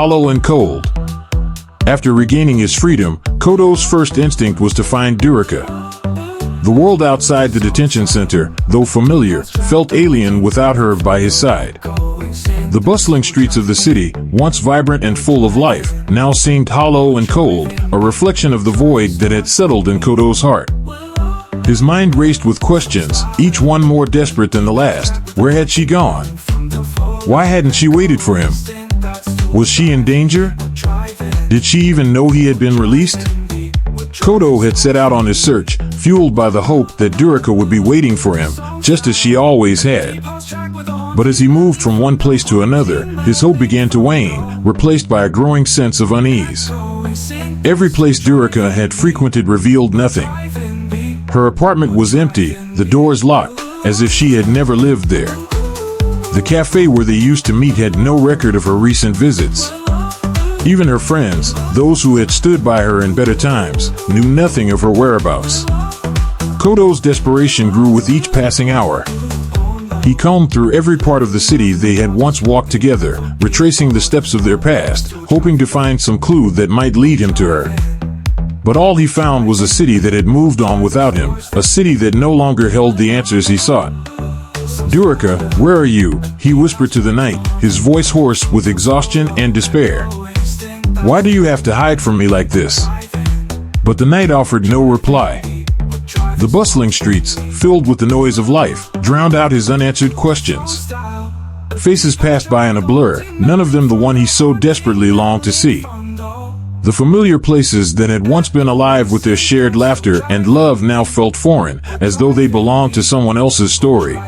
hollow and cold. After regaining his freedom, Kodo's first instinct was to find Durika. The world outside the detention center, though familiar, felt alien without her by his side. The bustling streets of the city, once vibrant and full of life, now seemed hollow and cold, a reflection of the void that had settled in Kodo's heart. His mind raced with questions, each one more desperate than the last. Where had she gone? Why hadn't she waited for him? Was she in danger? Did she even know he had been released? Kodo had set out on his search, fueled by the hope that Durika would be waiting for him, just as she always had. But as he moved from one place to another, his hope began to wane, replaced by a growing sense of unease. Every place Durika had frequented revealed nothing. Her apartment was empty, the doors locked, as if she had never lived there. The cafe where they used to meet had no record of her recent visits. Even her friends, those who had stood by her in better times, knew nothing of her whereabouts. Kodo's desperation grew with each passing hour. He combed through every part of the city they had once walked together, retracing the steps of their past, hoping to find some clue that might lead him to her. But all he found was a city that had moved on without him, a city that no longer held the answers he sought. "Durika, where are you?" he whispered to the night, his voice hoarse with exhaustion and despair. "Why do you have to hide from me like this?" But the night offered no reply. The bustling streets, filled with the noise of life, drowned out his unanswered questions. Faces passed by in a blur, none of them the one he so desperately longed to see. The familiar places that had once been alive with their shared laughter and love now felt foreign, as though they belonged to someone else's story.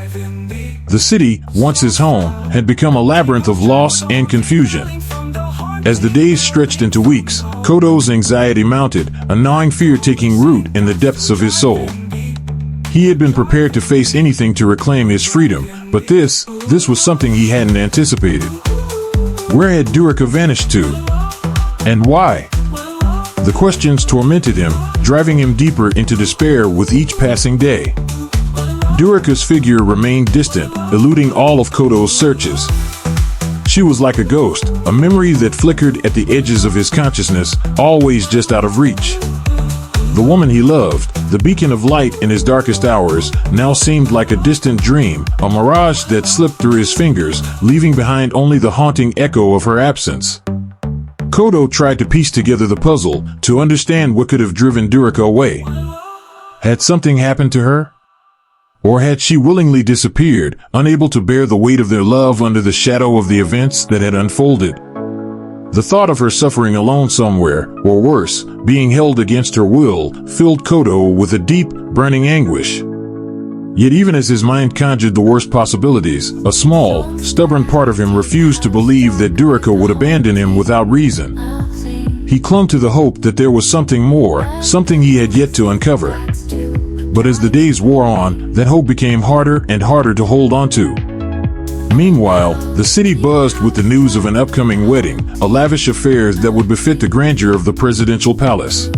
The city, once his home, had become a labyrinth of loss and confusion. As the days stretched into weeks, Kodo's anxiety mounted, a gnawing fear taking root in the depths of his soul. He had been prepared to face anything to reclaim his freedom, but this was something he hadn't anticipated. Where had Durika vanished to? And why? The questions tormented him, driving him deeper into despair with each passing day. Durika's figure remained distant, eluding all of Kodo's searches. She was like a ghost, a memory that flickered at the edges of his consciousness, always just out of reach. The woman he loved, the beacon of light in his darkest hours, now seemed like a distant dream, a mirage that slipped through his fingers, leaving behind only the haunting echo of her absence. Kodo tried to piece together the puzzle, to understand what could have driven Durika away. Had something happened to her? Or had she willingly disappeared, unable to bear the weight of their love under the shadow of the events that had unfolded? The thought of her suffering alone somewhere, or worse, being held against her will, filled Kodo with a deep, burning anguish. Yet even as his mind conjured the worst possibilities, a small, stubborn part of him refused to believe that Durika would abandon him without reason. He clung to the hope that there was something more, something he had yet to uncover. But as the days wore on, that hope became harder and harder to hold on to. Meanwhile, the city buzzed with the news of an upcoming wedding, a lavish affair that would befit the grandeur of the presidential palace.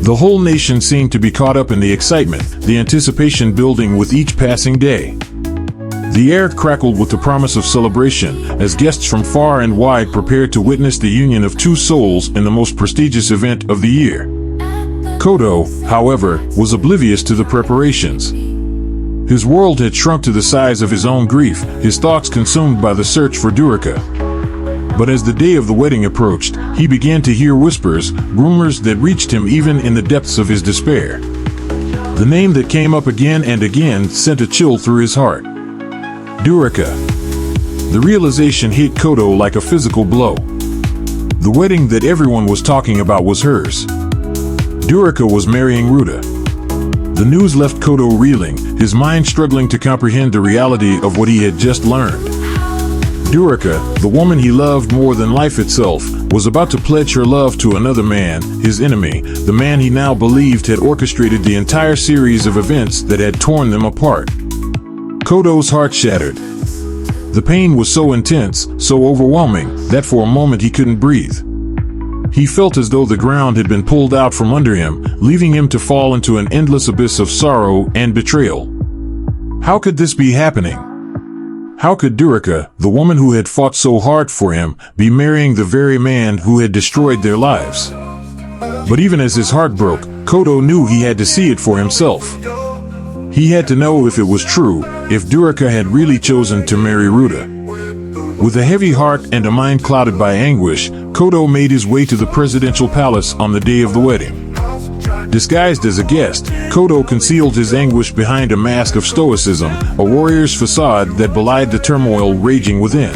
The whole nation seemed to be caught up in the excitement, the anticipation building with each passing day. The air crackled with the promise of celebration, as guests from far and wide prepared to witness the union of two souls in the most prestigious event of the year. Kodo, however, was oblivious to the preparations. His world had shrunk to the size of his own grief, his thoughts consumed by the search for Durika. But as the day of the wedding approached, he began to hear whispers, rumors that reached him even in the depths of his despair. The name that came up again and again sent a chill through his heart. Durika. The realization hit Kodo like a physical blow. The wedding that everyone was talking about was hers. Durika was marrying Ruta. The news left Kodo reeling, his mind struggling to comprehend the reality of what he had just learned. Durika, the woman he loved more than life itself, was about to pledge her love to another man, his enemy, the man he now believed had orchestrated the entire series of events that had torn them apart. Kodo's heart shattered. The pain was so intense, so overwhelming, that for a moment he couldn't breathe. He felt as though the ground had been pulled out from under him, leaving him to fall into an endless abyss of sorrow and betrayal. How could this be happening? How could Durika, the woman who had fought so hard for him, be marrying the very man who had destroyed their lives? But even as his heart broke, Kodo knew he had to see it for himself. He had to know if it was true, if Durika had really chosen to marry Ruta. With a heavy heart and a mind clouded by anguish, Kodo made his way to the presidential palace on the day of the wedding. Disguised as a guest, Kodo concealed his anguish behind a mask of stoicism, a warrior's facade that belied the turmoil raging within.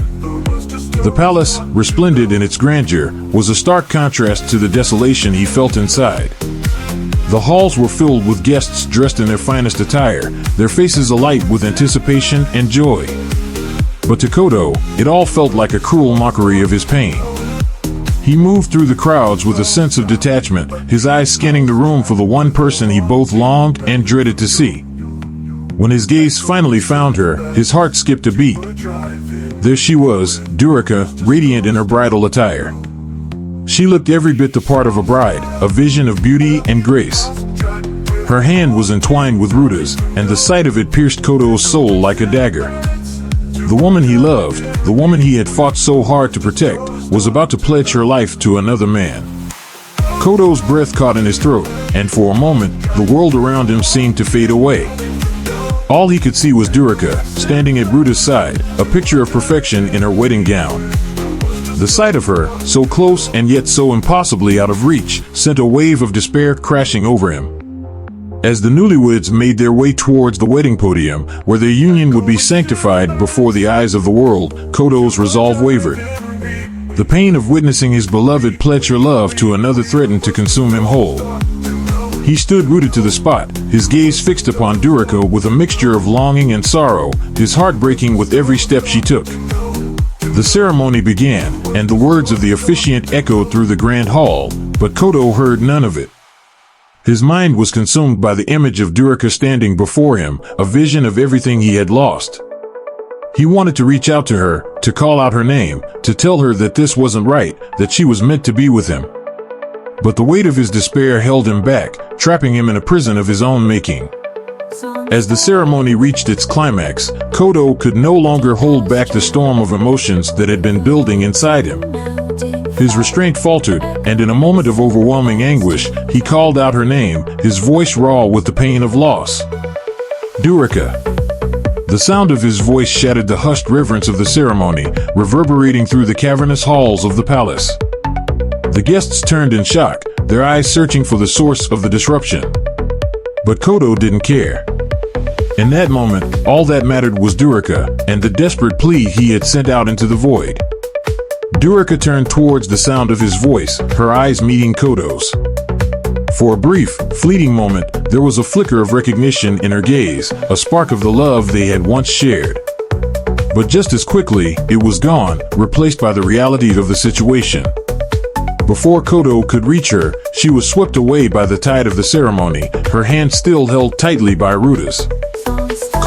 The palace, resplendent in its grandeur, was a stark contrast to the desolation he felt inside. The halls were filled with guests dressed in their finest attire, their faces alight with anticipation and joy. But to Kodo, it all felt like a cruel mockery of his pain. He moved through the crowds with a sense of detachment, his eyes scanning the room for the one person he both longed and dreaded to see. When his gaze finally found her, his heart skipped a beat. There she was, Durika, radiant in her bridal attire. She looked every bit the part of a bride, a vision of beauty and grace. Her hand was entwined with Ruta's, and the sight of it pierced Kodo's soul like a dagger. The woman he loved, the woman he had fought so hard to protect, was about to pledge her life to another man. Kodo's breath caught in his throat, and for a moment, the world around him seemed to fade away. All he could see was Durika, standing at Ruta's side, a picture of perfection in her wedding gown. The sight of her, so close and yet so impossibly out of reach, sent a wave of despair crashing over him. As the newlyweds made their way towards the wedding podium, where their union would be sanctified before the eyes of the world, Kodo's resolve wavered. The pain of witnessing his beloved pledge her love to another threatened to consume him whole. He stood rooted to the spot, his gaze fixed upon Durika with a mixture of longing and sorrow, his heart breaking with every step she took. The ceremony began, and the words of the officiant echoed through the grand hall, but Kodo heard none of it. His mind was consumed by the image of Durika standing before him, a vision of everything he had lost. He wanted to reach out to her, to call out her name, to tell her that this wasn't right, that she was meant to be with him. But the weight of his despair held him back, trapping him in a prison of his own making. As the ceremony reached its climax, Kodo could no longer hold back the storm of emotions that had been building inside him. His restraint faltered, and in a moment of overwhelming anguish, he called out her name, his voice raw with the pain of loss. Durika. The sound of his voice shattered the hushed reverence of the ceremony, reverberating through the cavernous halls of the palace. The guests turned in shock, their eyes searching for the source of the disruption. But Kodo didn't care. In that moment, all that mattered was Durika, and the desperate plea he had sent out into the void. Durika turned towards the sound of his voice, her eyes meeting Kodo's. For a brief, fleeting moment, there was a flicker of recognition in her gaze, a spark of the love they had once shared. But just as quickly, it was gone, replaced by the reality of the situation. Before Kodo could reach her, she was swept away by the tide of the ceremony, her hand still held tightly by Ruta's.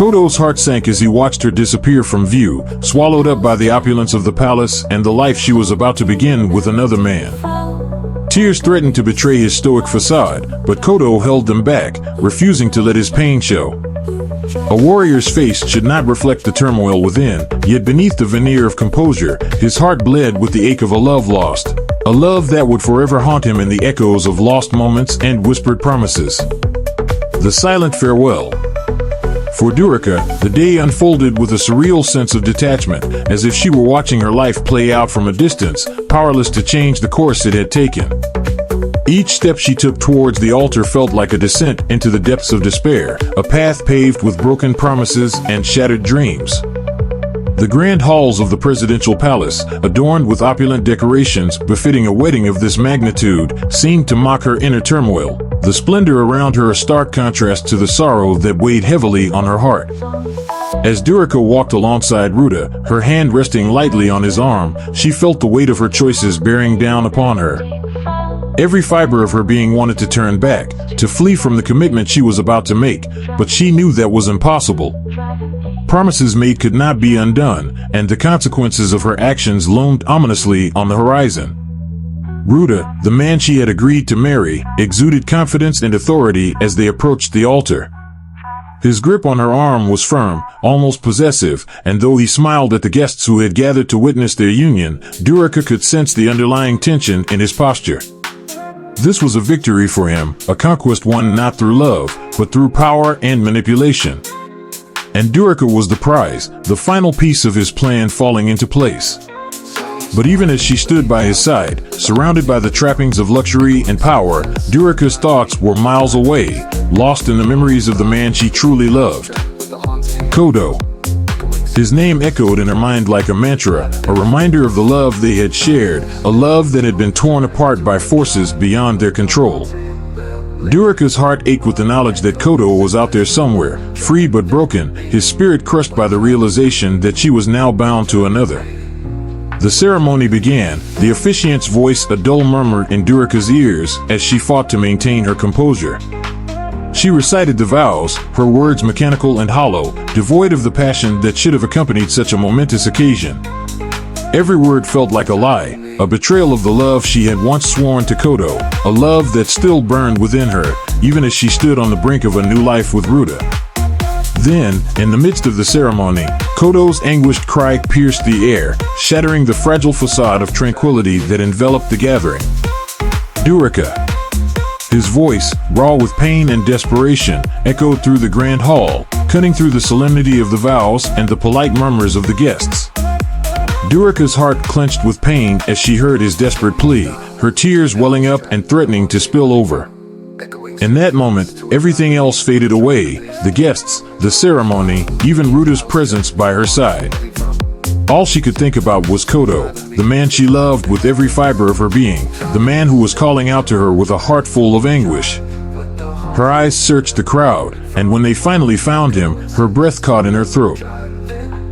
Kodo's heart sank as he watched her disappear from view, swallowed up by the opulence of the palace and the life she was about to begin with another man. Tears threatened to betray his stoic facade, but Kodo held them back, refusing to let his pain show. A warrior's face should not reflect the turmoil within, yet beneath the veneer of composure, his heart bled with the ache of a love lost. A love that would forever haunt him in the echoes of lost moments and whispered promises. The silent farewell. For Durika, the day unfolded with a surreal sense of detachment, as if she were watching her life play out from a distance, powerless to change the course it had taken. Each step she took towards the altar felt like a descent into the depths of despair, a path paved with broken promises and shattered dreams. The grand halls of the presidential palace, adorned with opulent decorations befitting a wedding of this magnitude, seemed to mock her inner turmoil, the splendor around her a stark contrast to the sorrow that weighed heavily on her heart. As Durika walked alongside Ruta, her hand resting lightly on his arm, she felt the weight of her choices bearing down upon her. Every fiber of her being wanted to turn back, to flee from the commitment she was about to make, but she knew that was impossible. Promises made could not be undone, and the consequences of her actions loomed ominously on the horizon. Ruta, the man she had agreed to marry, exuded confidence and authority as they approached the altar. His grip on her arm was firm, almost possessive, and though he smiled at the guests who had gathered to witness their union, Durika could sense the underlying tension in his posture. This was a victory for him, a conquest won not through love, but through power and manipulation. And Durika was the prize, the final piece of his plan falling into place. But even as she stood by his side, surrounded by the trappings of luxury and power, Durika's thoughts were miles away, lost in the memories of the man she truly loved. Kodo. His name echoed in her mind like a mantra, a reminder of the love they had shared, a love that had been torn apart by forces beyond their control. Durika's heart ached with the knowledge that Kodo was out there somewhere, free but broken, his spirit crushed by the realization that she was now bound to another. The ceremony began, the officiant's voice a dull murmur in Durika's ears as she fought to maintain her composure. She recited the vows, her words mechanical and hollow, devoid of the passion that should have accompanied such a momentous occasion. Every word felt like a lie, a betrayal of the love she had once sworn to Kodo, a love that still burned within her, even as she stood on the brink of a new life with Ruta. Then, in the midst of the ceremony, Kodo's anguished cry pierced the air, shattering the fragile facade of tranquility that enveloped the gathering. Durika. His voice, raw with pain and desperation, echoed through the grand hall, cutting through the solemnity of the vows and the polite murmurs of the guests. Durika's heart clenched with pain as she heard his desperate plea, her tears welling up and threatening to spill over. In that moment, everything else faded away, the guests, the ceremony, even Ruta's presence by her side. All she could think about was Kodo, the man she loved with every fiber of her being, the man who was calling out to her with a heart full of anguish. Her eyes searched the crowd, and when they finally found him, her breath caught in her throat.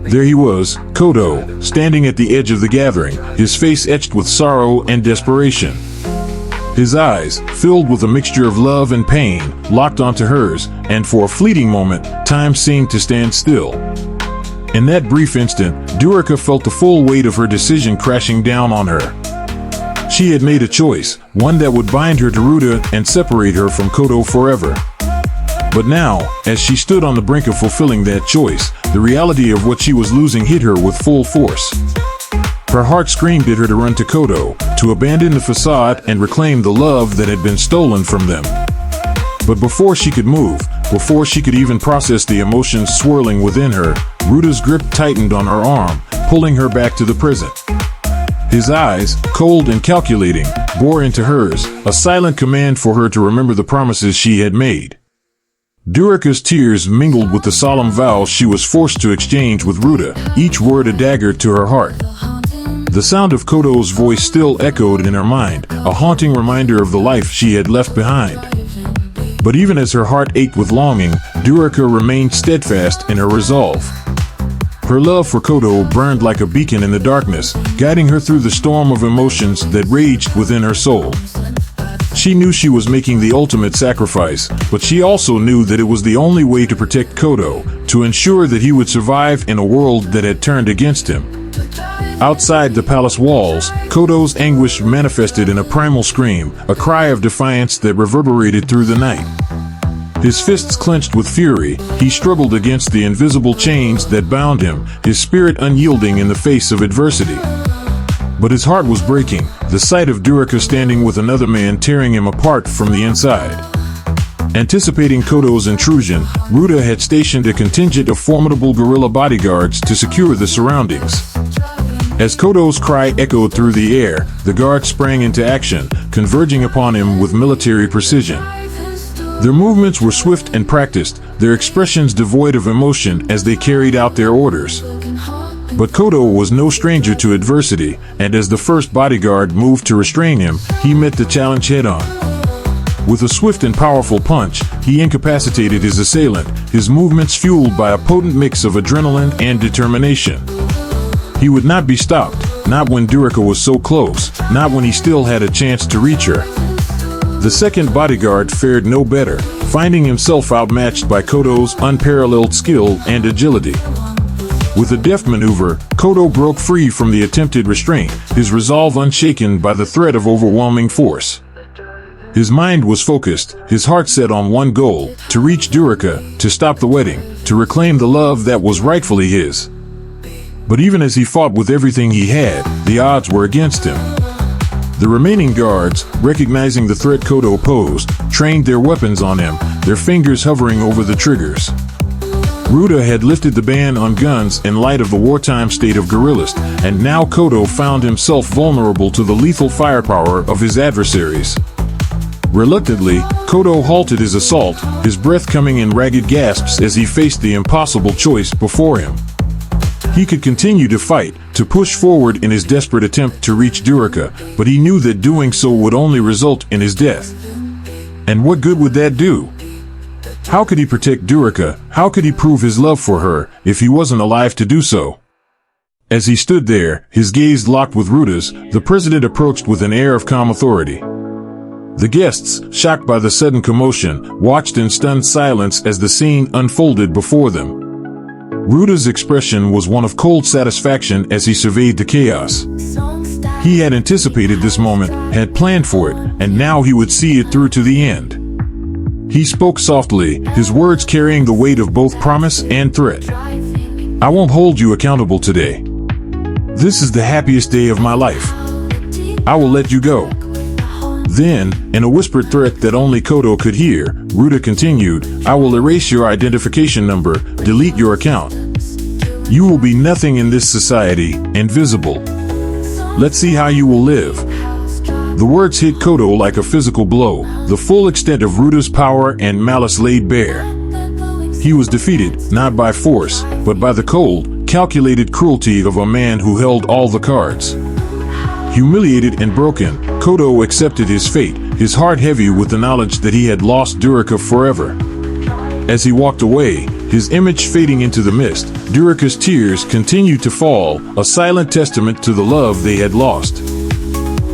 There he was, Kodo, standing at the edge of the gathering, his face etched with sorrow and desperation. His eyes, filled with a mixture of love and pain, locked onto hers, and for a fleeting moment, time seemed to stand still. In that brief instant, Durika felt the full weight of her decision crashing down on her. She had made a choice, one that would bind her to Ruta and separate her from Kodo forever. But now, as she stood on the brink of fulfilling that choice, the reality of what she was losing hit her with full force. Her heart screamed at her to run to Kodo, to abandon the facade and reclaim the love that had been stolen from them. But before she could move, before she could even process the emotions swirling within her, Ruta's grip tightened on her arm, pulling her back to the present. His eyes, cold and calculating, bore into hers, a silent command for her to remember the promises she had made. Durika's tears mingled with the solemn vows she was forced to exchange with Ruta, each word a dagger to her heart. The sound of Kodo's voice still echoed in her mind, a haunting reminder of the life she had left behind. But even as her heart ached with longing, Durika remained steadfast in her resolve. Her love for Kodo burned like a beacon in the darkness, guiding her through the storm of emotions that raged within her soul. She knew she was making the ultimate sacrifice, but she also knew that it was the only way to protect Kodo, to ensure that he would survive in a world that had turned against him. Outside the palace walls, Kodo's anguish manifested in a primal scream, a cry of defiance that reverberated through the night. His fists clenched with fury, he struggled against the invisible chains that bound him, his spirit unyielding in the face of adversity. But his heart was breaking, the sight of Durika standing with another man tearing him apart from the inside. Anticipating Kodo's intrusion, Ruta had stationed a contingent of formidable guerrilla bodyguards to secure the surroundings. As Kodo's cry echoed through the air, the guards sprang into action, converging upon him with military precision. Their movements were swift and practiced, their expressions devoid of emotion as they carried out their orders. But Kodo was no stranger to adversity, and as the first bodyguard moved to restrain him, he met the challenge head-on. With a swift and powerful punch, he incapacitated his assailant, his movements fueled by a potent mix of adrenaline and determination. He would not be stopped, not when Durika was so close, not when he still had a chance to reach her. The second bodyguard fared no better, finding himself outmatched by Kodo's unparalleled skill and agility. With a deft maneuver, Kodo broke free from the attempted restraint, his resolve unshaken by the threat of overwhelming force. His mind was focused, his heart set on one goal, to reach Durika, to stop the wedding, to reclaim the love that was rightfully his. But even as he fought with everything he had, the odds were against him. The remaining guards, recognizing the threat Kodo posed, trained their weapons on him, their fingers hovering over the triggers. Ruda had lifted the ban on guns in light of the wartime state of guerrillas, and now Kodo found himself vulnerable to the lethal firepower of his adversaries. Reluctantly, Kodo halted his assault, his breath coming in ragged gasps as he faced the impossible choice before him. He could continue to fight, to push forward in his desperate attempt to reach Durika, but he knew that doing so would only result in his death. And what good would that do? How could he protect Durika? How could he prove his love for her, if he wasn't alive to do so? As he stood there, his gaze locked with Ruda's, the president approached with an air of calm authority. The guests, shocked by the sudden commotion, watched in stunned silence as the scene unfolded before them. Ruda's expression was one of cold satisfaction as he surveyed the chaos. He had anticipated this moment, had planned for it, and now he would see it through to the end. He spoke softly, his words carrying the weight of both promise and threat. "I won't hold you accountable today. This is the happiest day of my life. I will let you go." Then, in a whispered threat that only Kodo could hear, Ruda continued, "I will erase your identification number, delete your account. You will be nothing in this society, invisible. Let's see how you will live." The words hit Kodo like a physical blow, the full extent of Ruda's power and malice laid bare. He was defeated, not by force, but by the cold, calculated cruelty of a man who held all the cards. Humiliated and broken, Kodo accepted his fate, his heart heavy with the knowledge that he had lost Durika forever. As he walked away, his image fading into the mist, Durika's tears continued to fall, a silent testament to the love they had lost.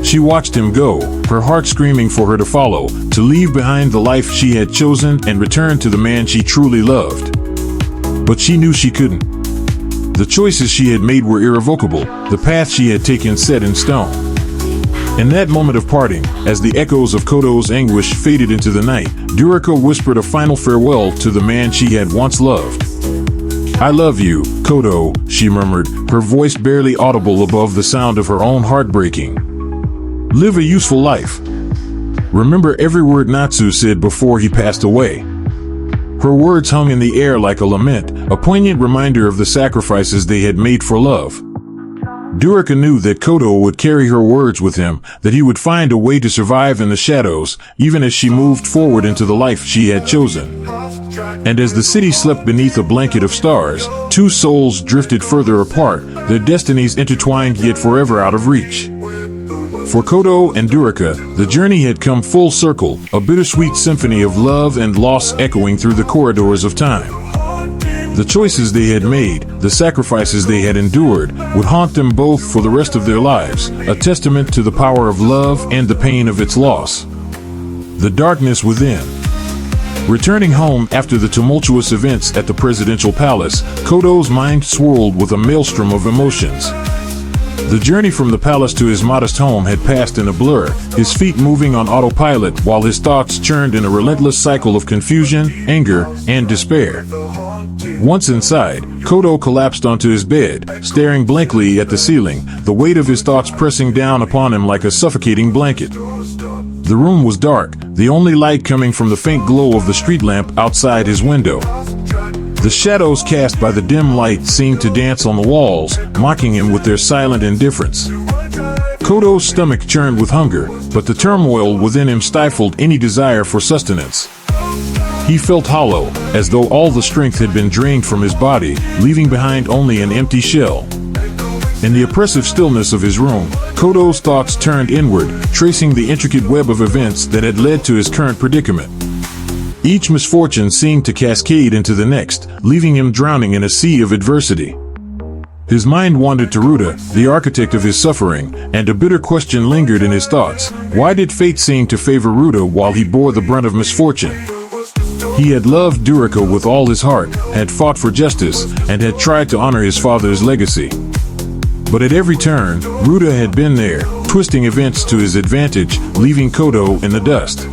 She watched him go, her heart screaming for her to follow, to leave behind the life she had chosen and return to the man she truly loved. But she knew she couldn't. The choices she had made were irrevocable, the path she had taken set in stone. In that moment of parting, as the echoes of Kodo's anguish faded into the night, Durika whispered a final farewell to the man she had once loved. "I love you, Kodo," she murmured, her voice barely audible above the sound of her own heart breaking. "Live a useful life. Remember every word Natsu said before he passed away." Her words hung in the air like a lament, a poignant reminder of the sacrifices they had made for love. Durika knew that Kodo would carry her words with him, that he would find a way to survive in the shadows, even as she moved forward into the life she had chosen. And as the city slept beneath a blanket of stars, two souls drifted further apart, their destinies intertwined yet forever out of reach. For Kodo and Durika, the journey had come full circle, a bittersweet symphony of love and loss echoing through the corridors of time. The choices they had made, the sacrifices they had endured, would haunt them both for the rest of their lives, a testament to the power of love and the pain of its loss. The darkness within. Returning home after the tumultuous events at the presidential palace, Kodo's mind swirled with a maelstrom of emotions. The journey from the palace to his modest home had passed in a blur, his feet moving on autopilot while his thoughts churned in a relentless cycle of confusion, anger, and despair. Once inside, Kodo collapsed onto his bed, staring blankly at the ceiling, the weight of his thoughts pressing down upon him like a suffocating blanket. The room was dark, the only light coming from the faint glow of the street lamp outside his window. The shadows cast by the dim light seemed to dance on the walls, mocking him with their silent indifference. Kodo's stomach churned with hunger, but the turmoil within him stifled any desire for sustenance. He felt hollow, as though all the strength had been drained from his body, leaving behind only an empty shell. In the oppressive stillness of his room, Kodo's thoughts turned inward, tracing the intricate web of events that had led to his current predicament. Each misfortune seemed to cascade into the next, leaving him drowning in a sea of adversity. His mind wandered to Ruda, the architect of his suffering, and a bitter question lingered in his thoughts. Why did fate seem to favor Ruda while he bore the brunt of misfortune? He had loved Durika with all his heart, had fought for justice, and had tried to honor his father's legacy. But at every turn, Ruda had been there, twisting events to his advantage, leaving Kodo in the dust.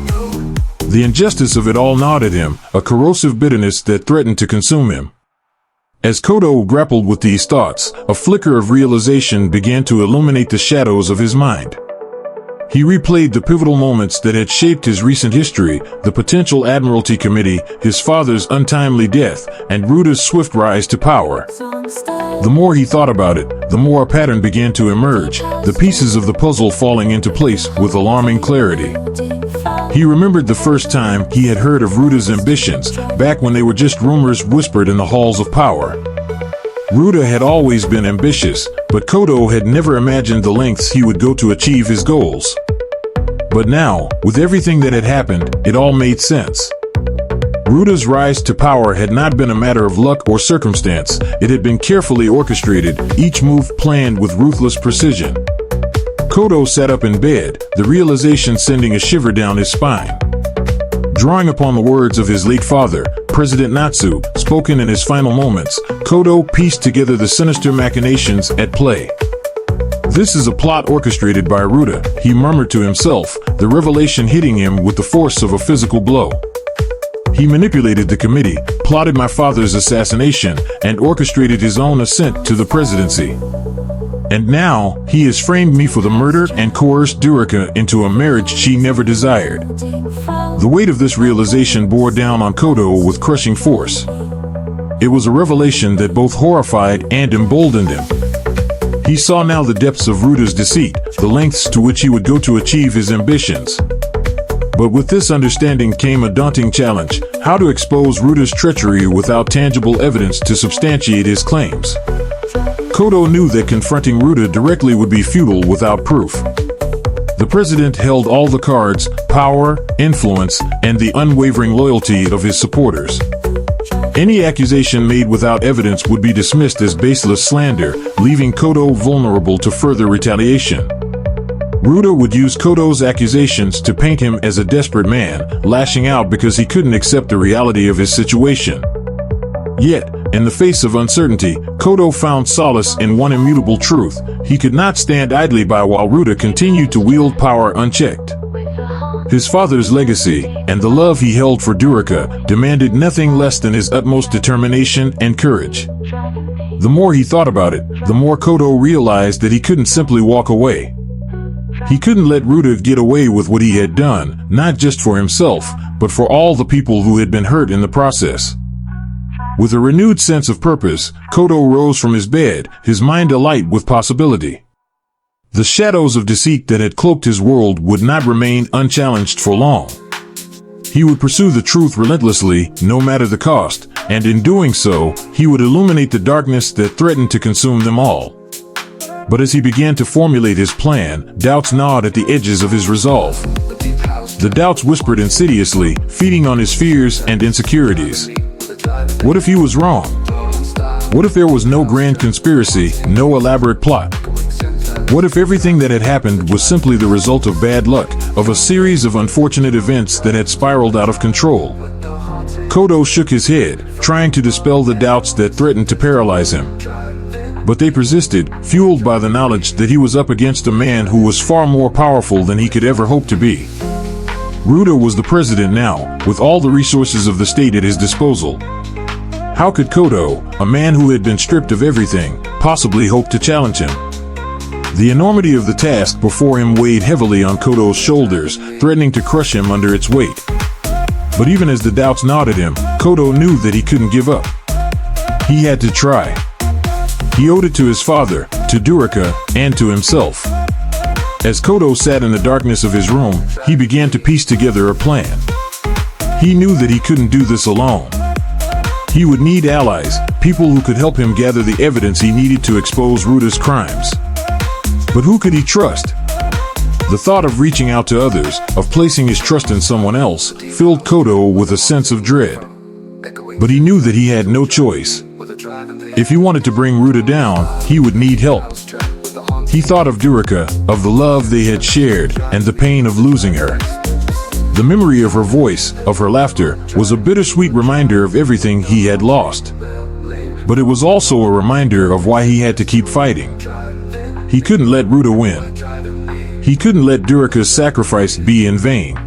The injustice of it all gnawed at him, a corrosive bitterness that threatened to consume him. As Kodo grappled with these thoughts, a flicker of realization began to illuminate the shadows of his mind. He replayed the pivotal moments that had shaped his recent history, the potential Admiralty Committee, his father's untimely death, and Ruta's swift rise to power. The more he thought about it, the more a pattern began to emerge, the pieces of the puzzle falling into place with alarming clarity. He remembered the first time he had heard of Ruta's ambitions, back when they were just rumors whispered in the halls of power. Ruta had always been ambitious, but Kodo had never imagined the lengths he would go to achieve his goals. But now, with everything that had happened, it all made sense. Ruta's rise to power had not been a matter of luck or circumstance. It had been carefully orchestrated, each move planned with ruthless precision. Kodo sat up in bed, the realization sending a shiver down his spine. Drawing upon the words of his late father, President Natsu, spoken in his final moments, Kodo pieced together the sinister machinations at play. "This is a plot orchestrated by Ruta," he murmured to himself, the revelation hitting him with the force of a physical blow. "He manipulated the committee, plotted my father's assassination, and orchestrated his own ascent to the presidency. And now, he has framed me for the murder and coerced Durika into a marriage she never desired." The weight of this realization bore down on Kodo with crushing force. It was a revelation that both horrified and emboldened him. He saw now the depths of Ruta's deceit, the lengths to which he would go to achieve his ambitions. But with this understanding came a daunting challenge: how to expose Ruta's treachery without tangible evidence to substantiate his claims. Kodo knew that confronting Ruta directly would be futile without proof. The president held all the cards, power, influence, and the unwavering loyalty of his supporters. Any accusation made without evidence would be dismissed as baseless slander, leaving Kodo vulnerable to further retaliation. Ruta would use Kodo's accusations to paint him as a desperate man, lashing out because he couldn't accept the reality of his situation. Yet, in the face of uncertainty, Kodo found solace in one immutable truth: he could not stand idly by while Ruta continued to wield power unchecked. His father's legacy, and the love he held for Durika, demanded nothing less than his utmost determination and courage. The more he thought about it, the more Kodo realized that he couldn't simply walk away. He couldn't let Ruta get away with what he had done, not just for himself, but for all the people who had been hurt in the process. With a renewed sense of purpose, Kodo rose from his bed, his mind alight with possibility. The shadows of deceit that had cloaked his world would not remain unchallenged for long. He would pursue the truth relentlessly, no matter the cost, and in doing so, he would illuminate the darkness that threatened to consume them all. But as he began to formulate his plan, doubts gnawed at the edges of his resolve. The doubts whispered insidiously, feeding on his fears and insecurities. What if he was wrong? What if there was no grand conspiracy, no elaborate plot? What if everything that had happened was simply the result of bad luck, of a series of unfortunate events that had spiraled out of control? Kodo shook his head, trying to dispel the doubts that threatened to paralyze him. But they persisted, fueled by the knowledge that he was up against a man who was far more powerful than he could ever hope to be. Ruta was the president now, with all the resources of the state at his disposal. How could Kodo, a man who had been stripped of everything, possibly hope to challenge him? The enormity of the task before him weighed heavily on Kodo's shoulders, threatening to crush him under its weight. But even as the doubts gnawed at him, Kodo knew that he couldn't give up. He had to try. He owed it to his father, to Durika, and to himself. As Kodo sat in the darkness of his room, he began to piece together a plan. He knew that he couldn't do this alone. He would need allies, people who could help him gather the evidence he needed to expose Ruta's crimes. But who could he trust? The thought of reaching out to others, of placing his trust in someone else, filled Kodo with a sense of dread. But he knew that he had no choice. If he wanted to bring Ruta down, he would need help. He thought of Durika, of the love they had shared, and the pain of losing her. The memory of her voice, of her laughter, was a bittersweet reminder of everything he had lost. But it was also a reminder of why he had to keep fighting. He couldn't let Ruta win. He couldn't let Durika's sacrifice be in vain.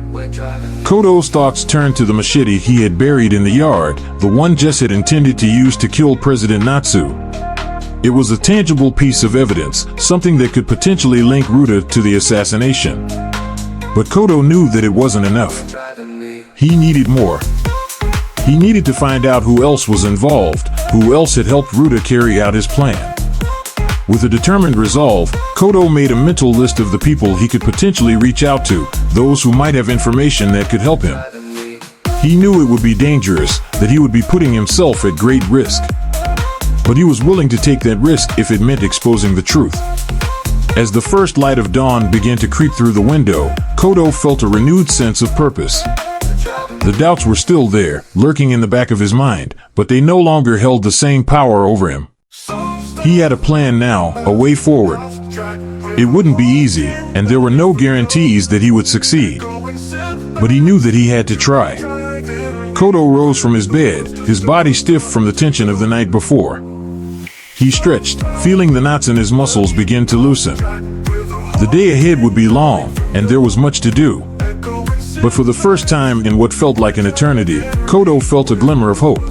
Kodo's thoughts turned to the machete he had buried in the yard, the one Jess had intended to use to kill President Natsu. It was a tangible piece of evidence, something that could potentially link Ruta to the assassination. But Kodo knew that it wasn't enough. He needed more. He needed to find out who else was involved, who else had helped Ruta carry out his plan. With a determined resolve, Kodo made a mental list of the people he could potentially reach out to, those who might have information that could help him. He knew it would be dangerous, that he would be putting himself at great risk. But he was willing to take that risk if it meant exposing the truth. As the first light of dawn began to creep through the window, Kodo felt a renewed sense of purpose. The doubts were still there, lurking in the back of his mind, but they no longer held the same power over him. He had a plan now, a way forward. It wouldn't be easy, and there were no guarantees that he would succeed. But he knew that he had to try. Kodo rose from his bed, his body stiff from the tension of the night before. He stretched, feeling the knots in his muscles begin to loosen. The day ahead would be long, and there was much to do. But for the first time in what felt like an eternity, Kodo felt a glimmer of hope.